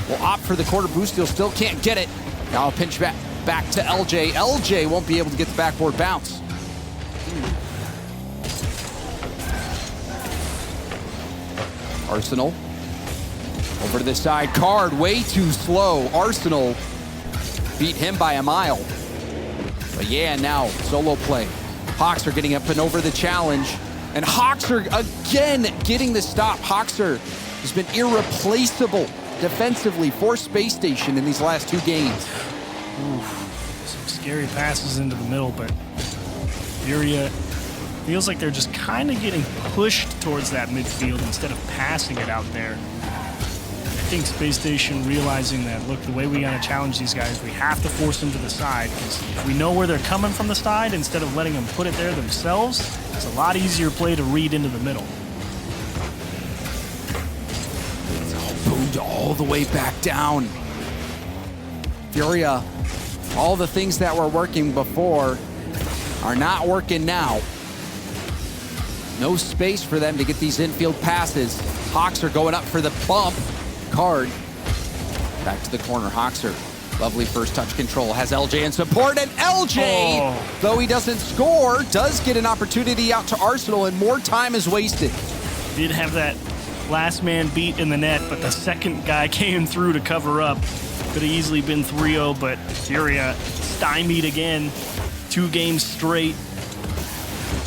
will opt for the corner boost. He'll still can't get it. Now a pinch back to LJ. LJ won't be able to get the backboard bounce. Arsenal over to the side. Card way too slow. Arsenal beat him by a mile. But yeah, now solo play. Hoxer getting up and over the challenge. And Hoxer again getting the stop. Hoxer has been irreplaceable defensively for Space Station in these last two games. Oof. Some scary passes into the middle, but Furia feels like they're just kind of getting pushed towards that midfield instead of passing it out there. I think Space Station realizing that, look, the way we gotta challenge these guys, we have to force them to the side, because if we know where they're coming from the side, instead of letting them put it there themselves, it's a lot easier play to read into the middle. It's all boomed all the way back down. Furia, all the things that were working before are not working now. No space for them to get these infield passes. Hoxer going up for the bump. Card back to the corner. Hoxer, lovely first touch control, has LJ in support, and LJ, though he doesn't score, does get an opportunity out to Arsenal, and more time is wasted. Did have that last man beat in the net, but the second guy came through to cover up. Could have easily been 3-0, but Furia stymied again. 2 games straight.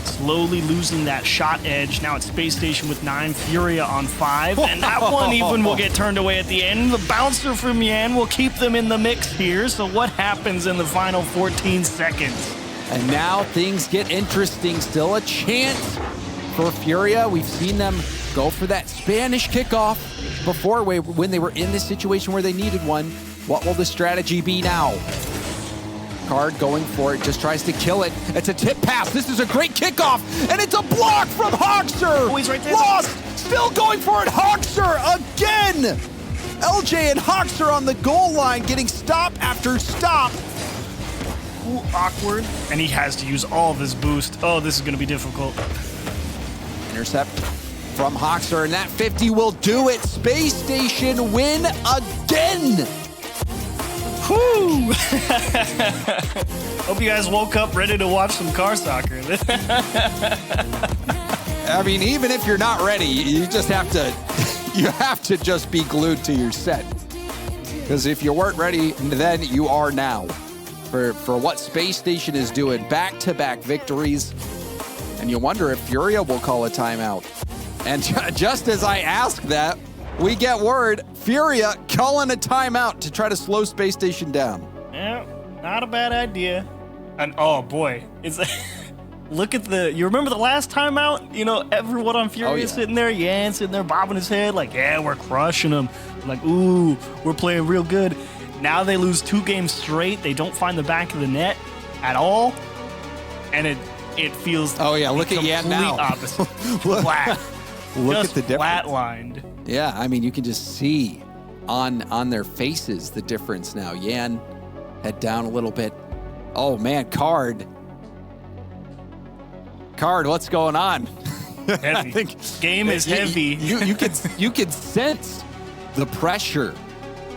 Slowly losing that shot edge. Now it's Space Station with 9, Furia on 5, and that one even will get turned away at the end. The bouncer from Yan will keep them in the mix here. So what happens in the final 14 seconds? And now things get interesting. Still a chance for Furia. We've seen them go for that Spanish kickoff before when they were in this situation where they needed one. What will the strategy be now? Card going for it, just tries to kill it. It's a tip pass. This is a great kickoff, and it's a block from Hoxer. Oh, he's right there. Lost, still going for it. Hoxer again. LJ and Hoxer on the goal line, getting stop after stop. Ooh, awkward. And he has to use all of his boost. Oh, this is going to be difficult. Intercept from Hoxer, and that 50 will do it. Space Station win again. Whew! Hope you guys woke up ready to watch some car soccer. I mean, even if you're not ready, you just have to just be glued to your set. Because if you weren't ready, then you are now. For what Space Station is doing, back-to-back victories. And you wonder if Furia will call a timeout. And just as I ask that, we get word, Furia calling a timeout to try to slow Space Station down. Yeah, not a bad idea. And oh boy, it's look at you remember the last timeout? You know, everyone on Furia sitting there, sitting there bobbing his head like, yeah, we're crushing them. Like, ooh, we're playing real good. Now they lose 2 games straight. They don't find the back of the net at all. And it feels look at Yan now. Opposite. Flat. Look just at the difference. Flatlined. Yeah, I mean, you can just see on their faces the difference now. Yan head down a little bit. Oh man, Card, what's going on? Heavy. I think game is heavy. You could sense the pressure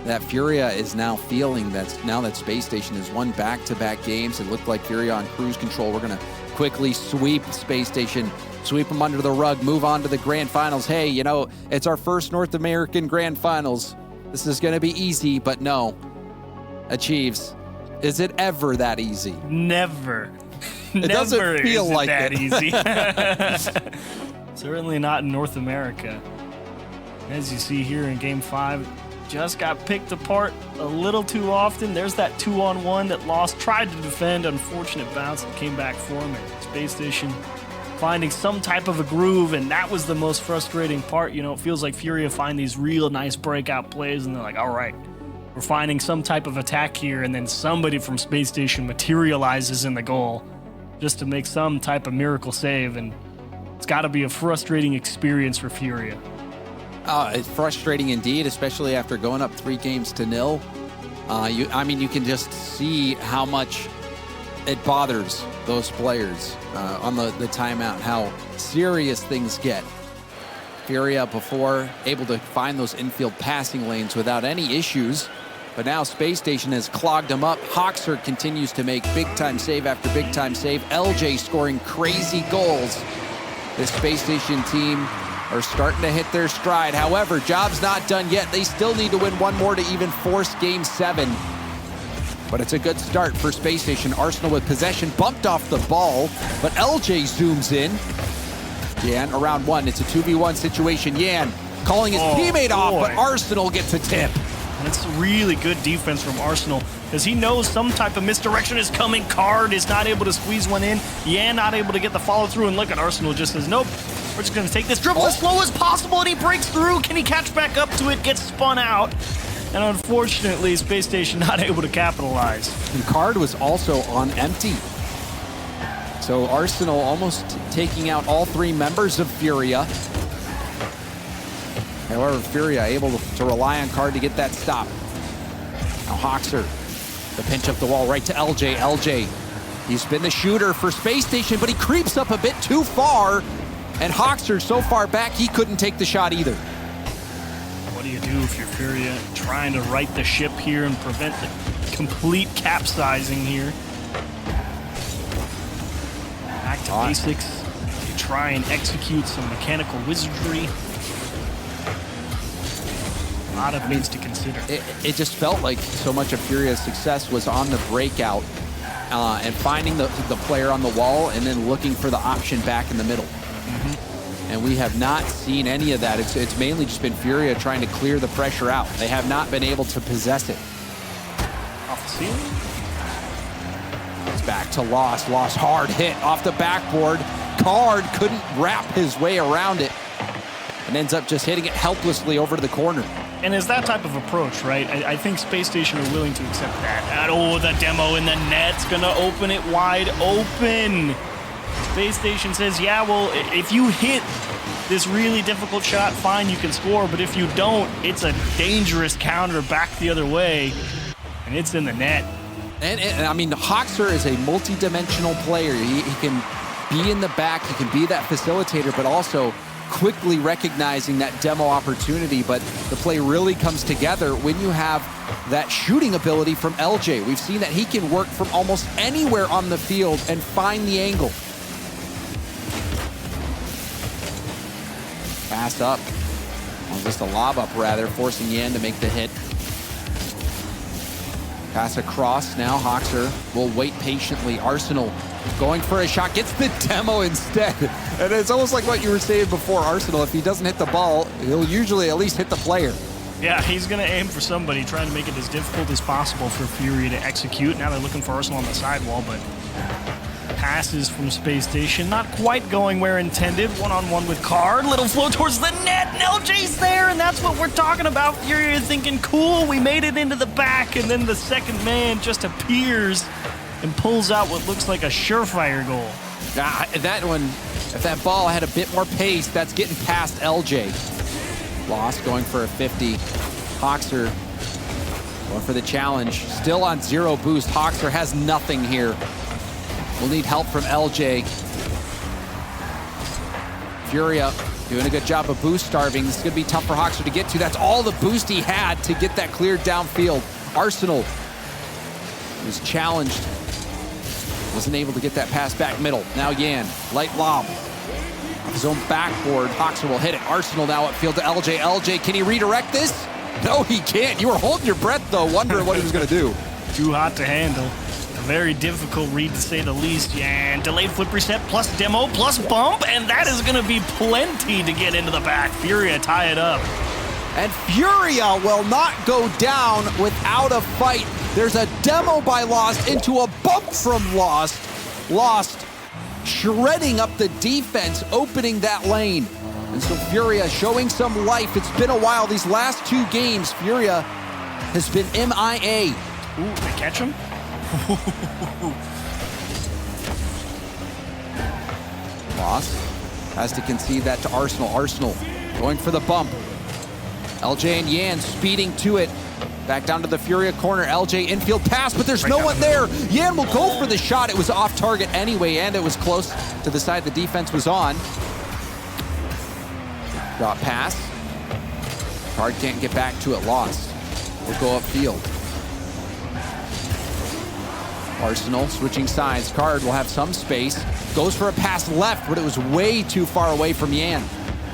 that Furia is now feeling. Now that Space Station has won back-to-back games. It looked like Furia on cruise control. We're gonna quickly sweep Space Station, sweep them under the rug, move on to the grand finals. Hey, you know, it's our first North American grand finals. This is gonna be easy, but no. Achieves. Is it ever that easy? Never. It doesn't feel like that it. easy. Certainly not in North America. As you see here in Game 5, just got picked apart a little too often. There's that 2-on-1 that lost, tried to defend, unfortunate bounce that came back for him. And Space Station finding some type of a groove, and that was the most frustrating part. You know, it feels like Furia find these real nice breakout plays, and they're like, all right, we're finding some type of attack here, and then somebody from Space Station materializes in the goal just to make some type of miracle save, and it's got to be a frustrating experience for Furia. It's frustrating indeed, especially after going up 3-0. You can just see how much it bothers those players on the timeout, how serious things get. Furia before able to find those infield passing lanes without any issues, but now Space Station has clogged them up. Hoxer continues to make big-time save after big-time save. LJ scoring crazy goals. This Space Station team are starting to hit their stride. However, job's not done yet. They still need to win one more to even force Game 7. But it's a good start for Space Station. Arsenal with possession, bumped off the ball, but LJ zooms in. Yan around 1. It's a 2v1 situation. Yan calling his teammate off, but Arsenal gets a tip. And it's really good defense from Arsenal because he knows some type of misdirection is coming. Card is not able to squeeze one in. Yan not able to get the follow through, and look at Arsenal just says, nope, we're just going to take this dribble as slow as possible, and he breaks through. Can he catch back up to it? Gets spun out. And unfortunately, Space Station not able to capitalize. And Card was also on empty. So Arsenal almost taking out all 3 members of Furia. However, Furia able to rely on Card to get that stop. Now Hoxer, the pinch up the wall right to LJ. LJ, he's been the shooter for Space Station, but he creeps up a bit too far. And Hoxer so far back, he couldn't take the shot either. What do you do if you're Furia trying to right the ship here and prevent the complete capsizing here? Back to basics. You try and execute some mechanical wizardry. A lot of things to consider. It just felt like so much of Furia's success was on the breakout and finding the player on the wall and then looking for the option back in the middle. And we have not seen any of that. It's mainly just been Furia trying to clear the pressure out. They have not been able to possess it. Off the ceiling. It's back to Lost. Lost hard hit off the backboard. Card couldn't wrap his way around it and ends up just hitting it helplessly over to the corner. And it's that type of approach, right? I think Space Station are willing to accept that. And, oh, the demo in the net's gonna open it wide open. Space Station says, yeah, well, if you hit this really difficult shot, fine, you can score. But if you don't, it's a dangerous counter back the other way. And it's in the net. And I mean, Hoxer is a multi-dimensional player. He can be in the back. He can be that facilitator, but also quickly recognizing that demo opportunity, but the play really comes together when you have that shooting ability from LJ. We've seen that he can work from almost anywhere on the field and find the angle. Pass up. Well, just a lob up, rather, forcing Yan to make the hit. Pass across now. Hoxer will wait patiently. Arsenal going for a shot, gets the demo instead. And it's almost like what you were saying before, Arsenal. If he doesn't hit the ball, he'll usually at least hit the player. Yeah, he's going to aim for somebody, trying to make it as difficult as possible for Furia to execute. Now they're looking for Arsenal on the sidewall, but passes from Space Station, not quite going where intended. One-on-one with Card, little flow towards the net, and LJ's there, and that's what we're talking about. Furia thinking, cool, we made it into the back, and then the second man just appears and pulls out what looks like a surefire goal. That one, if that ball had a bit more pace, that's getting past LJ. Lost, going for a 50. Hoxer going for the challenge. Still on 0 boost. Hoxer has nothing here. We'll need help from LJ. Furia doing a good job of boost starving. This is going to be tough for Hoxer to get to. That's all the boost he had to get that cleared downfield. Arsenal was challenged. Wasn't able to get that pass back middle. Now Yan, light lob. Off his own backboard, Hoxer will hit it. Arsenal now upfield to LJ. LJ, can he redirect this? No, he can't. You were holding your breath, though, wondering what he was going to do. Too hot to handle. A very difficult read, to say the least. And delayed flip reset plus demo plus bump, and that is going to be plenty to get into the back. Furia tie it up. And Furia will not go down without a fight. There's a demo by Lost into a bump from Lost. Lost shredding up the defense, opening that lane. And so Furia showing some life. It's been a while. These last 2 games, Furia has been MIA. Ooh, they catch him? Lost has to concede that to Arsenal. Arsenal going for the bump. LJ and Yan speeding to it. Back down to the Furia corner. LJ infield pass, but there's no one there. Yan will go for the shot. It was off target anyway, and it was close to the side the defense was on. Drop pass. Card can't get back to it. Lost. Will go upfield. Arsenal switching sides. Card will have some space. Goes for a pass left, but it was way too far away from Yan.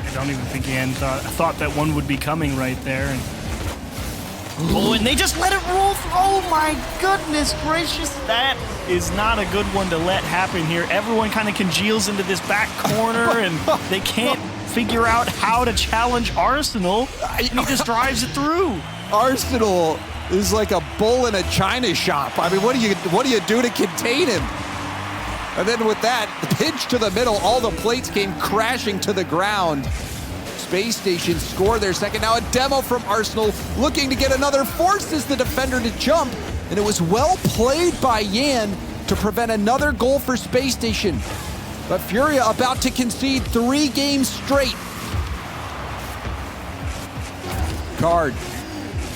I don't even think Yan thought that one would be coming right there. And oh, and they just let it roll through. Oh my goodness gracious. That is not a good one to let happen here. Everyone kind of congeals into this back corner, and they can't figure out how to challenge Arsenal, and he just drives it through. Arsenal is like a bull in a china shop. I mean, what do you do to contain him? And then with that, the pitch to the middle, all the plates came crashing to the ground. Space Station score their second. Now a demo from Arsenal, looking to get another, forces the defender to jump, and it was well played by Yan to prevent another goal for Space Station. But Furia about to concede 3 games straight. Card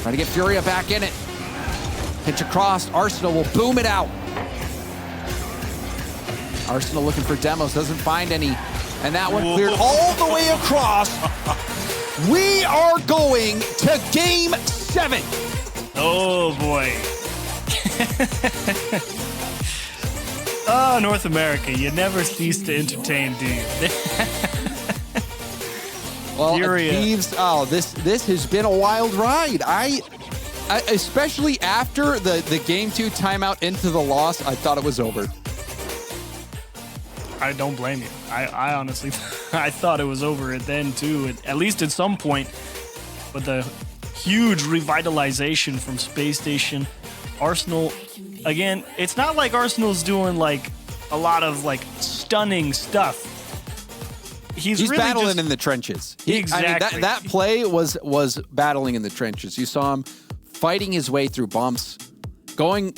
trying to get Furia back in it. Pitch across, Arsenal will boom it out. Arsenal looking for demos, doesn't find any. And that one cleared all the way across. We are going to game 7. Oh boy. Oh, North America, you never cease to entertain, do you? Well, Thieves, this has been a wild ride. I especially after the game 2 timeout into the loss, I thought it was over. I don't blame you. I honestly, I thought it was over then too, at least at some point. But the huge revitalization from Space Station, Arsenal, again, it's not like Arsenal's doing like a lot of like stunning stuff. He's really battling in the trenches. Exactly. I mean, that play was battling in the trenches. You saw him fighting his way through bumps, getting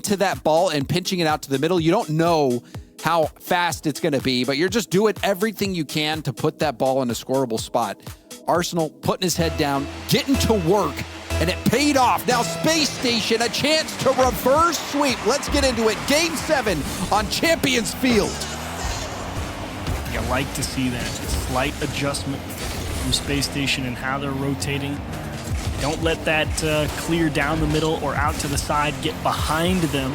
to that ball and pinching it out to the middle. You don't know how fast it's going to be, but you're just doing everything you can to put that ball in a scoreable spot. Arsenal putting his head down, getting to work, and it paid off. Now Space Station, a chance to reverse sweep. Let's get into it. Game 7 on Champions Field. Yeah, I like to see that slight adjustment from Space Station and how they're rotating. Don't let that clear down the middle or out to the side get behind them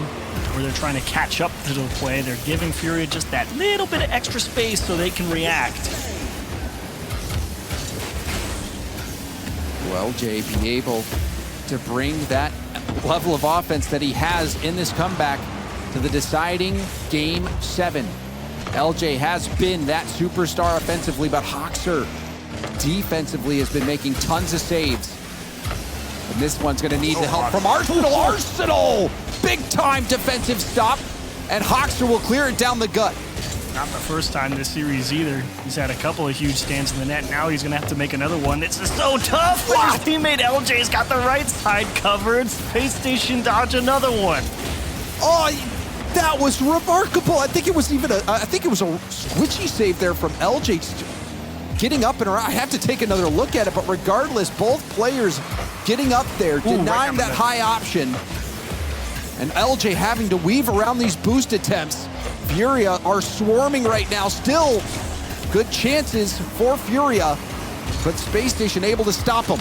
where they're trying to catch up to the play. They're giving Furia just that little bit of extra space so they can react. Will LJ be able to bring that level of offense that he has in this comeback to the deciding Game 7? LJ has been that superstar offensively, but Hoxer defensively has been making tons of saves. And this one's going to need the help from Arsenal. Arsenal! Big-time defensive stop, and Hoxer will clear it down the gut. Not the first time this series either. He's had a couple of huge stands in the net. Now he's going to have to make another one. It's just so tough. His teammate LJ's got the right side covered. Space Station dodge another one. Oh, that was remarkable. I think it was even a squishy save there from LJ. Getting up and around. I have to take another look at it, but regardless, both players getting up there, denying that high option, and LJ having to weave around these boost attempts. Furia are swarming right now. Still good chances for Furia, but Space Station able to stop them.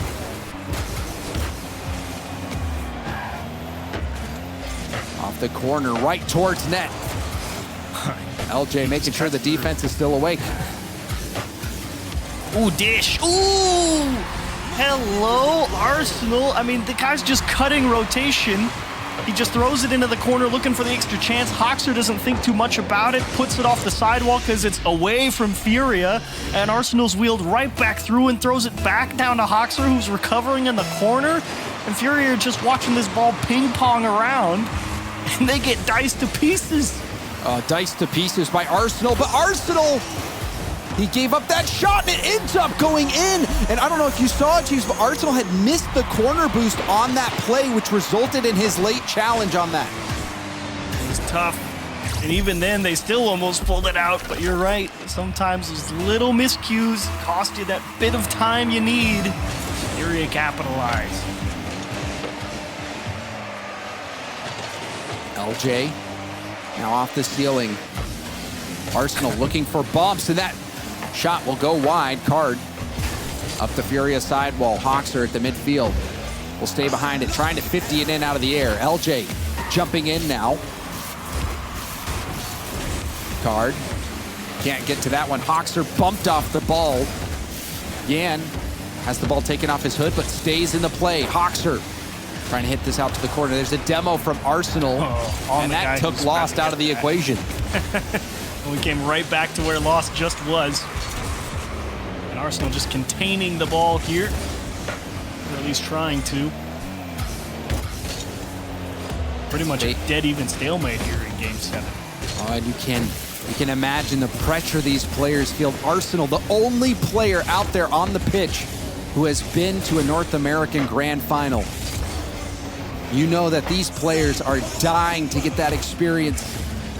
Off the corner, right towards net. LJ making sure the defense is still awake. Ooh, dish. Ooh! Hello, Arsenal. I mean, the guy's just cutting rotation. He just throws it into the corner looking for the extra chance. Hoxer doesn't think too much about it, puts it off the sidewalk because it's away from Furia, and Arsenal's wheeled right back through and throws it back down to Hoxer, who's recovering in the corner. And Furia are just watching this ball ping-pong around, and they get diced to pieces. Diced to pieces by Arsenal, but Arsenal, he gave up that shot, and it ends up going in. And I don't know if you saw it, Chiefs, but Arsenal had missed the corner boost on that play, which resulted in his late challenge on that. It was tough. And even then, they still almost pulled it out. But you're right. Sometimes those little miscues cost you that bit of time you need. Furia capitalize. LJ now off the ceiling. Arsenal looking for bumps, and that shot will go wide. Card up the Furia sidewall. Hoxer at the midfield will stay behind it, trying to 50 it in out of the air. LJ jumping in now. Card can't get to that one. Hoxer bumped off the ball. Yan has the ball taken off his hood, but stays in the play. Hoxer trying to hit this out to the corner. There's a demo from Arsenal, and that took Lost out of the equation. We came right back to where Lost just was. And Arsenal just containing the ball here, or at least trying to. Pretty much a dead even stalemate here in Game 7. Oh, and you can imagine the pressure these players feel. Arsenal, the only player out there on the pitch who has been to a North American Grand Final. You know that these players are dying to get that experience,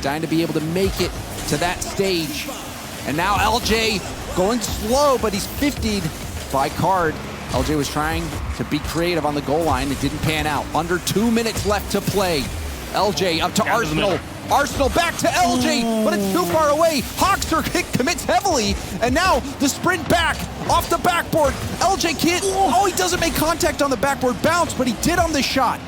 dying to be able to make it to that stage. And now LJ going slow, but he's 50'd by Card. LJ was trying to be creative on the goal line. It didn't pan out. Under 2 minutes left to play. LJ up to Arsenal. Arsenal back to LJ, but it's too far away. Hoxer commits heavily, and now the sprint back off the backboard. LJ can't, he doesn't make contact on the backboard bounce, but he did on this shot.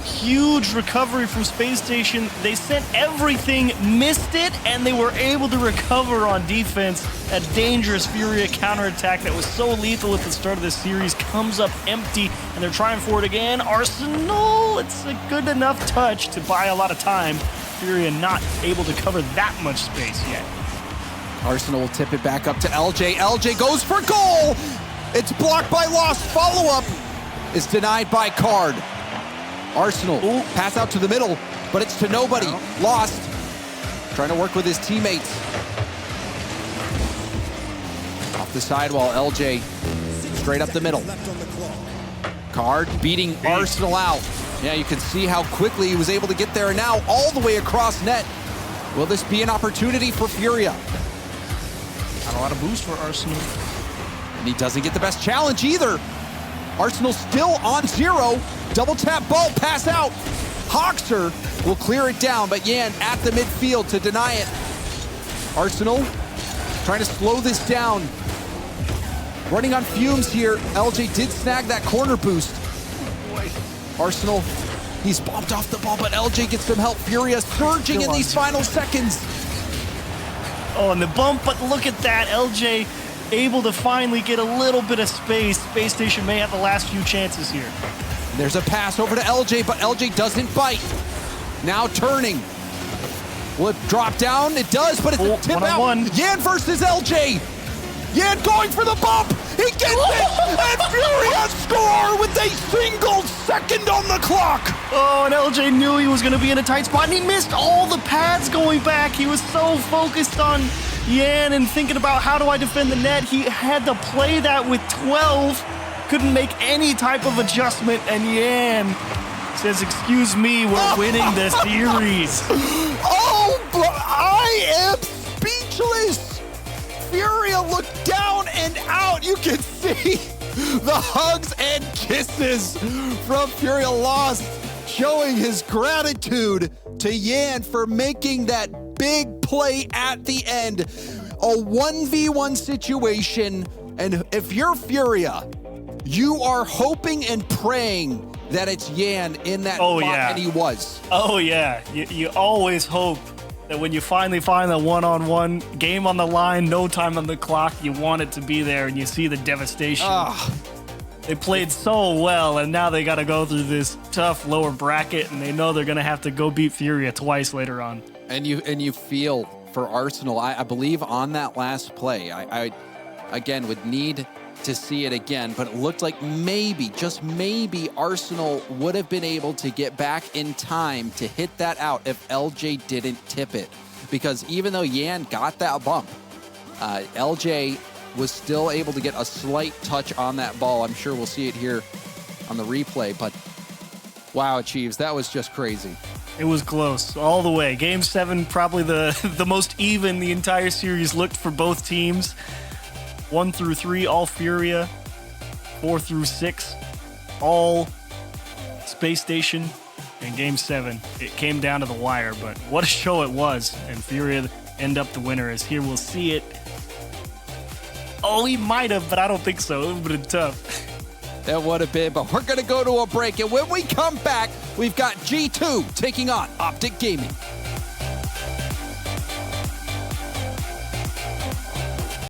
Huge recovery from Space Station. They sent everything, missed it, and they were able to recover on defense. A dangerous Furia counterattack that was so lethal at the start of this series comes up empty, and they're trying for it again. Arsenal, it's a good enough touch to buy a lot of time. Furia not able to cover that much space yet. Arsenal will tip it back up to LJ. LJ goes for goal. It's blocked by Lost. Follow-up is denied by Card. Arsenal, pass out to the middle, but it's to nobody. Lost, trying to work with his teammates. Off the sidewall, LJ, straight up the middle. Card beating Arsenal out. Yeah, you can see how quickly he was able to get there, and now all the way across net. Will this be an opportunity for Furia? Not a lot of boost for Arsenal. And he doesn't get the best challenge either. Arsenal still on 0. Double tap ball, pass out. Hoxer will clear it down, but Yan at the midfield to deny it. Arsenal trying to slow this down. Running on fumes here. LJ did snag that corner boost. Arsenal, he's bumped off the ball, but LJ gets some help. Furia surging in these final seconds. Oh, and the bump, but look at that. LJ able to finally get a little bit of space. Space Station may have the last few chances here. There's a pass over to LJ, but LJ doesn't bite. Now turning. Will it drop down? It does, but it's a tip out. One-on-one. Yan versus LJ. Yan going for the bump. He gets it, and Furia score with a single second on the clock. Oh, and LJ knew he was going to be in a tight spot, and he missed all the pads going back. He was so focused on Yan and thinking about how do I defend the net. He had to play that with 12. Couldn't make any type of adjustment, and Yan says, excuse me, we're winning the series. Oh, I am speechless. Furia looked down and out. You can see the hugs and kisses from Furia Lost, showing his gratitude to Yan for making that big play at the end. A 1v1 situation, and if you're Furia, you are hoping and praying that it's Yan in that spot, and he was. Oh, yeah. You always hope that when you finally find the one-on-one, game on the line, no time on the clock, you want it to be there, and you see the devastation. They played so well, and now they got to go through this tough lower bracket, and they know they're going to have to go beat Furia twice later on. And you feel for Arsenal, I believe on that last play, I again would need to see it again, but it looked like maybe, just maybe, Arsenal would have been able to get back in time to hit that out if LJ didn't tip it. Because even though Yan got that bump, LJ was still able to get a slight touch on that ball. I'm sure we'll see it here on the replay, but wow, Chiefs, that was just crazy. It was close all the way. Game 7, probably the most even the entire series looked for both teams. 1 through 3, all Furia. 4 through 6, all Space Station. And Game 7, it came down to the wire, but what a show it was. And Furia end up the winner, as here we'll see it. Oh, he might have, but I don't think so. It would have been tough. That would have been, but we're going to go to a break. And when we come back, we've got G2 taking on Optic Gaming.